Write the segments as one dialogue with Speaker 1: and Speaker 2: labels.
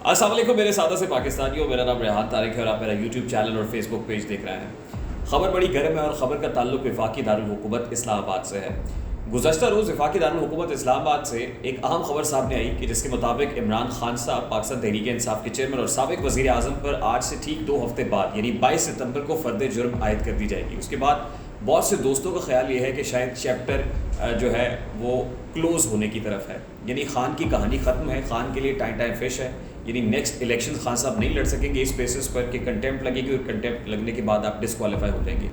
Speaker 1: अस्सलाम वालेकुम मेरे सादा से पाकिस्तानियों, मेरा नाम रेहान तारिक है और आप मेरा यूट्यूब चैनल और फेसबुक पेज देख रहे हैं। खबर बड़ी गर्म है और ख़बर का ताल्लुक वफाकी दारुल हुकूमत इस्लामाबाद से है। गुज़श्ता रोज़ वफाकी दारुल हुकूमत इस्लामाबाद से एक अहम खबर सामने आई कि जिसके मुताबिक इमरान खान साहब पाकिस्तान तहरीक इंसाफ के चेयरमैन और साबिक वज़ीर आज़म पर आज से ठीक 2 हफ्ते बाद यानी 22 सितंबर को फ़र्द जुर्म आयद कर दी जाएगी। उसके बाद बहुत से दोस्तों का ख्याल ये है कि शायद चैप्टर जो है वो क्लोज़ होने की तरफ है, यानी खान की कहानी ख़त्म है। खान के लिए टाइम फिश है, यानी नेक्स्ट इलेक्शन खान साहब नहीं लड़ सकेंगे इस बेसिस पर कि कंटेम्प्ट लगेगी और कंटेम्प्ट लगने के बाद आप डिस्क्वालीफाई हो जाएंगे।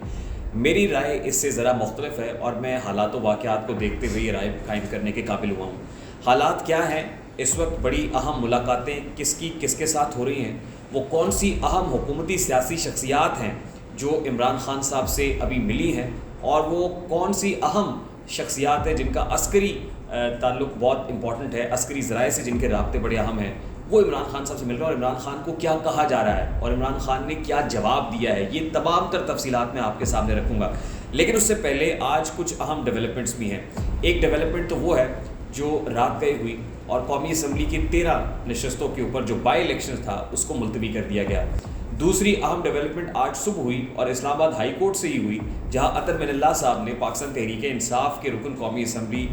Speaker 1: मेरी राय इससे ज़रा मुख्तलिफ है और मैं हालात व वाक़यात को देखते हुए ये राय कायम करने के काबिल हुआ हूँ। हालात क्या हैं इस वक्त? बड़ी अहम मुलाकातें किसके साथ हो रही हैं, वो कौन सी अहम हुकूमती सियासी शख्सियात हैं जो इमरान खान साहब से अभी मिली हैं, और वो कौन सी अहम शख्सियात हैं जिनका अस्करी ताल्लुक़ बहुत इंपॉर्टेंट है, अस्करी ज़राए से जिनके राब्ते बड़े अहम हैं, वो इमरान खान साहब से मिल रहे हैं और इमरान खान को क्या कहा जा रहा है और इमरान खान ने क्या जवाब दिया है, ये तमाम तर तफसीलात मैं आपके सामने रखूँगा। लेकिन उससे पहले आज कुछ अहम डेवलपमेंट्स भी हैं। एक डेवलपमेंट तो वो है जो रात गई हुई और कौमी असम्बली की 13 नशस्तों के ऊपर जो बाई इलेक्शन था उसको मुलतवी कर दिया गया। दूसरी अहम डेवलपमेंट आज सुबह हुई और इस्लामाबाद हाई कोर्ट से ही हुई, जहां अतर मिनल्ला साहब ने पाकिस्तान तहरीक इंसाफ के रुकन कौमी असम्बली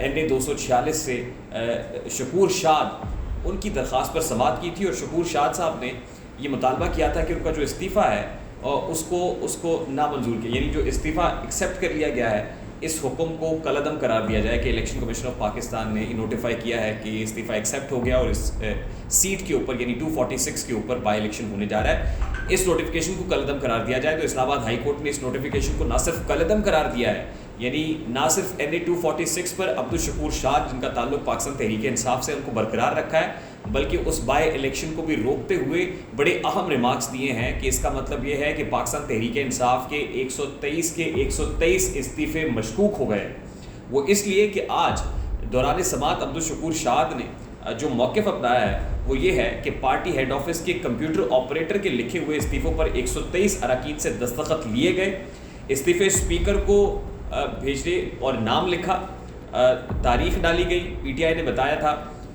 Speaker 1: NA 246 से शकूर शाद उनकी दरख्वास्त पर समाअत की थी और शकूर शाद साहब ने ये मुतालबा किया था कि उनका जो इस्तीफ़ा है उसको नामंजूर किया, यानी जो इस्तीफ़ा एक्सेप्ट कर लिया गया है इस हुक्म को कलअदम करार दिया जाए कि इलेक्शन कमीशन ऑफ पाकिस्तान ने नोटिफाई किया है कि इस्तीफ़ा एक्सेप्ट हो गया और इस सीट के ऊपर यानी 246 के ऊपर बाई इलेक्शन होने जा रहा है। इस नोटिफिकेशन को कलअदम करार दिया जाए तो इस्लामाबाद हाई कोर्ट ने इस नोटिफिकेशन को ना सिर्फ कलअदम करार दिया है, यानी ना सिर्फ NA 246 पर अब्दुल शकूर शाद जिनका ताल्लुक पाकिस्तान तहरीक इंसाफ से उनको बरकरार रखा है, बल्कि उस बाई इलेक्शन को भी रोकते हुए बड़े अहम रिमार्क्स दिए हैं कि इसका मतलब ये है कि पाकिस्तान तहरीक इंसाफ के 123 के 123 इस्तीफ़े मशकूक हो गए। वो इसलिए कि आज दौरान समाअत अब्दुल शकूर शाद ने जो मौक़िफ़ अपनाया है वो ये है कि पार्टी हेड ऑफिस के कंप्यूटर ऑपरेटर के लिखे हुए इस्तीफ़ों पर 123 अरकान से दस्तखत लिए गए। इस्तीफ़े स्पीकर को भेजे और नाम लिखा, तारीख डाली गई। PTI ने बताया था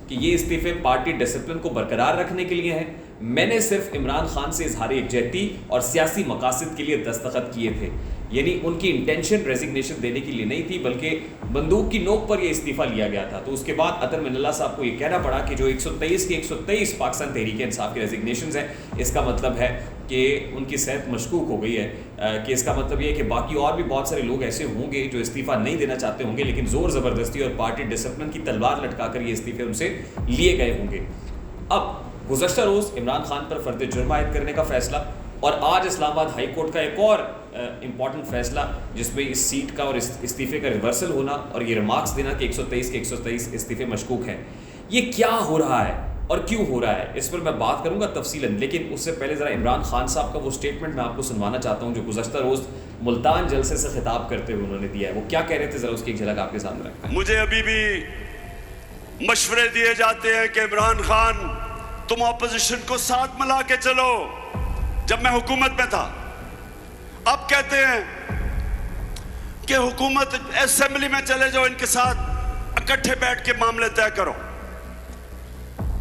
Speaker 1: कि ये इस्तीफ़े पार्टी डिसिप्लिन को बरकरार रखने के लिए हैं। मैंने सिर्फ इमरान खान से इजहार यकजहती और सियासी मकासद के लिए दस्तखत किए थे, यानी उनकी इंटेंशन रेजिग्नेशन देने के लिए नहीं थी बल्कि बंदूक की नोक पर यह इस्तीफ़ा लिया गया था। तो उसके बाद अतर मिनल्ला साहब को ये कहना पड़ा कि जो 123 के 123 पाकिस्तान तहरीक इंसाफ के रेजिग्नेशन हैं, इसका मतलब है कि उनकी सेहत मशकूक हो गई है, कि इसका मतलब ये है कि बाकी और भी बहुत सारे लोग ऐसे होंगे जो इस्तीफ़ा नहीं देना चाहते होंगे, लेकिन ज़ोर ज़बरदस्ती और पार्टी डिसिप्लिन की तलवार लटका कर ये इस्तीफ़े उनसे लिए गए होंगे। अब गुज़श्ता रोज़ इमरान खान पर फ़र्द जुर्म आयद करने का फ़ैसला और आज इस्लामाबाद हाई कोर्ट का एक और इम्पॉर्टेंट फ़ैसला जिसमें इस सीट का और इस इस्तीफ़े का रिवर्सल होना और ये रिमार्क्स देना कि 123 के 123 इस्तीफ़े मशकूक हैं। ये क्या हो रहा है और क्यों हो रहा है, इस पर मैं बात करूंगा तफसीलन, लेकिन उससे पहले ज़रा इमरान खान साहब का वो स्टेटमेंट मैं आपको सुनवाना चाहता हूं जो गुज़श्ता रोज़ मुल्तान जलसे से खिताब करते हुए उन्होंने दिया है। वो क्या कह रहे थे, ज़रा उसकी एक झलक आपके सामने रखते हैं।
Speaker 2: मुझे अभी भी मशवरे दिए जाते हैं कि इमरान खान तुम ऑपोजिशन को साथ मिला के चलो। जब मैं हुकूमत में था, अब कहते हैं कि हुकूमत असेंबली में चले जाओ, इनके साथ इकट्ठे बैठ के मामले तय करो।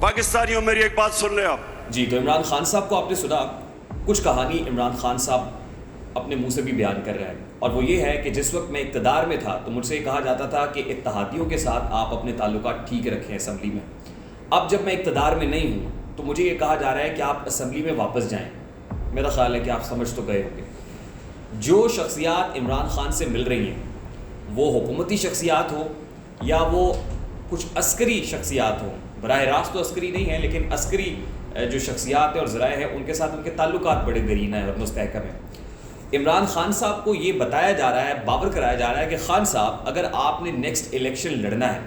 Speaker 2: पाकिस्तानियों मेरी एक बात सुन ले आप
Speaker 1: जी। तो इमरान खान साहब को आपने सुना, कुछ कहानी इमरान खान साहब अपने मुंह से भी बयान कर रहे हैं और वो ये है कि जिस वक्त मैं इक़्तिदार में था तो मुझसे कहा जाता था कि इत्तेहादियों के साथ आप अपने ताल्लुकात ठीक रखें असम्बली में। अब जब मैं इक़्तिदार में नहीं हूँ तो मुझे ये कहा जा रहा है कि आप असम्बली में वापस जाएँ। मेरा ख्याल है कि आप समझ तो गए होंगे, जो शख्सियात इमरान खान से मिल रही हैं वो हुकूमती शख्सियात हो या वो कुछ अस्करी शख्सियात हों, बराह रास्त तो अस्करी नहीं है लेकिन अस्करी जो शख्सियात है और ज़राए हैं उनके साथ उनके ताल्लुकात बड़े दरीना है और मुस्तहकम है। इमरान खान साहब को ये बताया जा रहा है, बावर कराया जा रहा है कि खान साहब अगर आपने नेक्स्ट इलेक्शन लड़ना है,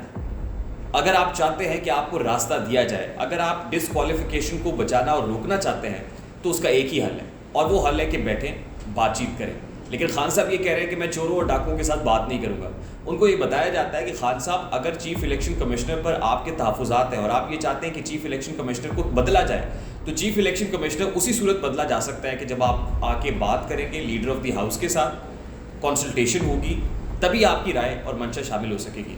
Speaker 1: अगर आप चाहते हैं कि आपको रास्ता दिया जाए, अगर आप डिसक्वालिफिकेशन को बचाना और रोकना चाहते हैं तो उसका एक ही हल है और वो हल है कि बैठें, बातचीत करें। लेकिन खान साहब ये कह रहे हैं कि मैं चोरों और डाकुओं के साथ बात नहीं करूँगा। उनको ये बताया जाता है कि खान साहब अगर चीफ इलेक्शन कमिश्नर पर आपके तहफ़्फ़ुज़ात हैं और आप ये चाहते हैं कि चीफ इलेक्शन कमिश्नर को बदला जाए तो चीफ इलेक्शन कमिश्नर उसी सूरत बदला जा सकता है कि जब आप आके बात करेंगे लीडर ऑफ द हाउस के साथ, कंसल्टेशन होगी, तभी आपकी राय और मंशा शामिल हो सकेगी।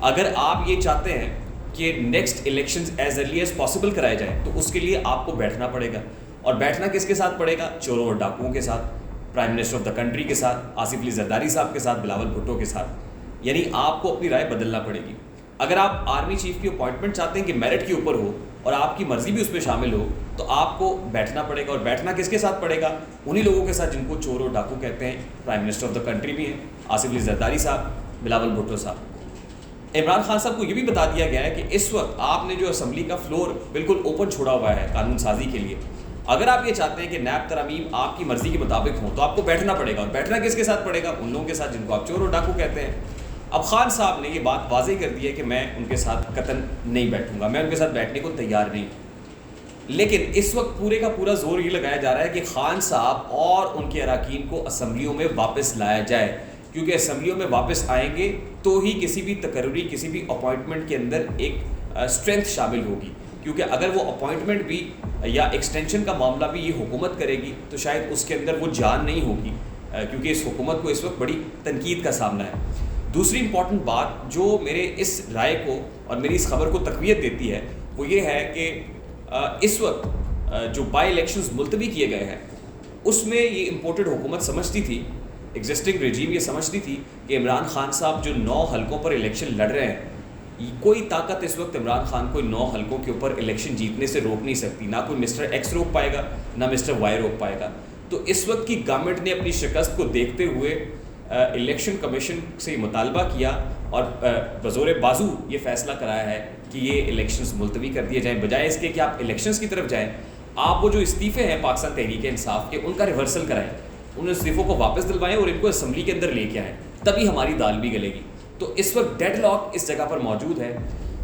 Speaker 1: अगर आप ये चाहते हैं कि next elections as early as possible कराए जाए, तो उसके लिए आपको बैठना पड़ेगा। और बैठना किसके साथ पड़ेगा? चोरों और डाकुओं के साथ, prime minister of the country के साथ, आसिफ अली जरदारी साहब के साथ, बिलावल भुट्टो के साथ। यानी आपको अपनी राय बदलना पड़ेगी। अगर आप आर्मी चीफ की अपॉइंटमेंट चाहते हैं कि मेरिट के ऊपर हो और आपकी मर्जी भी उसमें शामिल हो, तो आपको बैठना पड़ेगा। और बैठना किसके साथ पड़ेगा? उन्हीं लोगों के साथ जिनको चोर और डाकू कहते हैं। Prime minister of the country भी हैं, आसिफ अली जरदारी साहब, बिलावल भुट्टो साहब। इमरान खान साहब को ये भी बता दिया गया है कि इस वक्त आपने जो असम्बली का फ्लोर बिल्कुल ओपन छोड़ा हुआ है कानून साजी के लिए। अगर आप ये चाहते हैं कि नैब तरमीम आपकी मर्जी के मुताबिक हो, तो आपको बैठना पड़ेगा। और बैठना किसके साथ पड़ेगा? उन लोगों के साथ जिनको आप चोर और डाकू कहते हैं। अब खान साहब ने ये बात वाज़ेह कर दी है कि मैं उनके साथ कतन नहीं बैठूंगा, मैं उनके साथ बैठने को तैयार नहीं। लेकिन इस वक्त पूरे का पूरा जोर ये लगाया जा रहा है कि खान साहब और उनके अराकीन को असम्बलियों में वापस लाया जाए, क्योंकि असम्बलियों में वापस आएंगे तो ही किसी भी तकर्री, किसी भी अपॉइंटमेंट के अंदर एक स्ट्रेंथ शामिल होगी। क्योंकि अगर वो अपॉइंटमेंट भी या एक्सटेंशन का मामला भी ये हुकूमत करेगी तो शायद उसके अंदर वो जान नहीं होगी, क्योंकि इस हुकूमत को इस वक्त बड़ी तनकीद का सामना है। दूसरी इंपॉर्टेंट बात जो मेरे इस राय को और मेरी इस खबर को तक़वियत देती है वो ये है कि इस वक्त जो बाई इलेक्शंस मुलतवी किए गए हैं उसमें ये इम्पोर्टेड हुकूमत समझती थी, एग्जिस्टिंग रजीम ये समझती थी कि इमरान खान साहब जो 9 हलकों पर इलेक्शन लड़ रहे हैं, कोई ताकत इस वक्त इमरान खान को 9 हलकों के ऊपर इलेक्शन जीतने से रोक नहीं सकती। ना कोई मिस्टर एक्स रोक पाएगा, ना मिस्टर वाई रोक पाएगा। तो इस वक्त की गवर्नमेंट ने अपनी शिकस्त को देखते हुए इलेक्शन कमीशन से मुतालबा किया और बज़ोर बाजू ये फ़ैसला कराया है कि ये इलेक्शंस मुलतवी कर दिए जाएँ। बजाय इसके कि आप इलेक्शंस की तरफ जाएँ, आप वो जो इस्तीफ़े हैं पाकिस्तान तहरीक इंसाफ के, उनका रिवर्सल कराएँ, उन इस्तीफ़ों को वापस दिलवाएँ और इनको असम्बली के अंदर लेके आएँ, तभी हमारी दाल भी गलेगी। तो इस वक्त डेडलॉक इस जगह पर मौजूद है।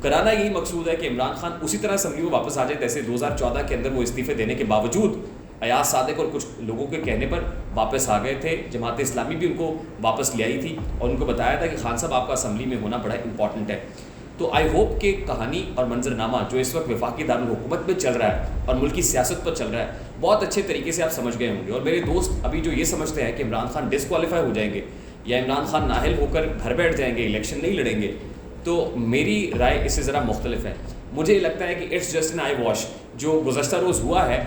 Speaker 1: कराना यही मकसूद है कि इमरान खान उसी तरह असम्बली में वापस आ जाए जैसे 2014 के अंदर वो इस्तीफ़े देने के बावजूद अयाज सादिक और कुछ लोगों के कहने पर वापस आ गए थे। जमात इस्लामी भी उनको वापस ले आई थी और उनको बताया था कि खान साहब आपका असम्बली में होना बड़ा इंपॉर्टेंट है। तो आई होप कि कहानी और मंजरनामा जो इस वक्त वफाकी दारुल हुकूमत में चल रहा है और मुल्की सियासत पर चल रहा है, बहुत अच्छे तरीके से आप समझ गए होंगे। और मेरे दोस्त अभी जो ये समझते हैं कि इमरान खान डिसक्वालीफाई हो जाएंगे या इमरान खान नाहल होकर घर बैठ जाएंगे, इलेक्शन नहीं लड़ेंगे, तो मेरी राय इससे ज़रा मुख्तलिफ है। मुझे लगता है कि it's just an I wash. जो गुज़श्ता रोज़ हुआ है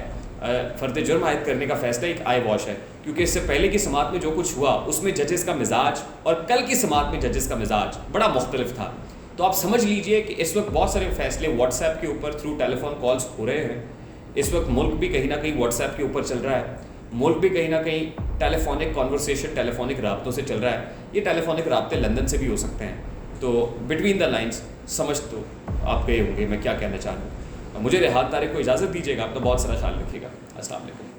Speaker 1: फ़र्द जुर्म आयद करने का फ़ैसला एक आई वॉश है, क्योंकि इससे पहले की समात में जो कुछ हुआ उसमें जजेस का मिजाज और कल की समात में जजेस का मिजाज बड़ा मुख्तलिफ था। तो आप समझ लीजिए कि इस वक्त बहुत सारे फ़ैसले व्हाट्सएप के ऊपर थ्रू टेलीफोन कॉल्स हो रहे हैं। इस वक्त मुल्क भी कहीं ना कहीं व्हाट्सएप के ऊपर चल रहा है, मुल्क भी कहीं ना कहीं टेलीफोनिक कॉन्वर्सेशन, टेलीफोनिक राब्तों से चल रहा है। ये टेलीफोनिक राब्ते लंदन से भी हो सकते हैं। तो बिटवीन द लाइन्स समझ तो आप गए होंगे मैं क्या कहना चाह रहा हूँ। मुझे रेहात तारिक को इजाज़त दीजिएगा। अपना बहुत सारा ख्याल रखिएगा। अस्सलाम वालेकुम।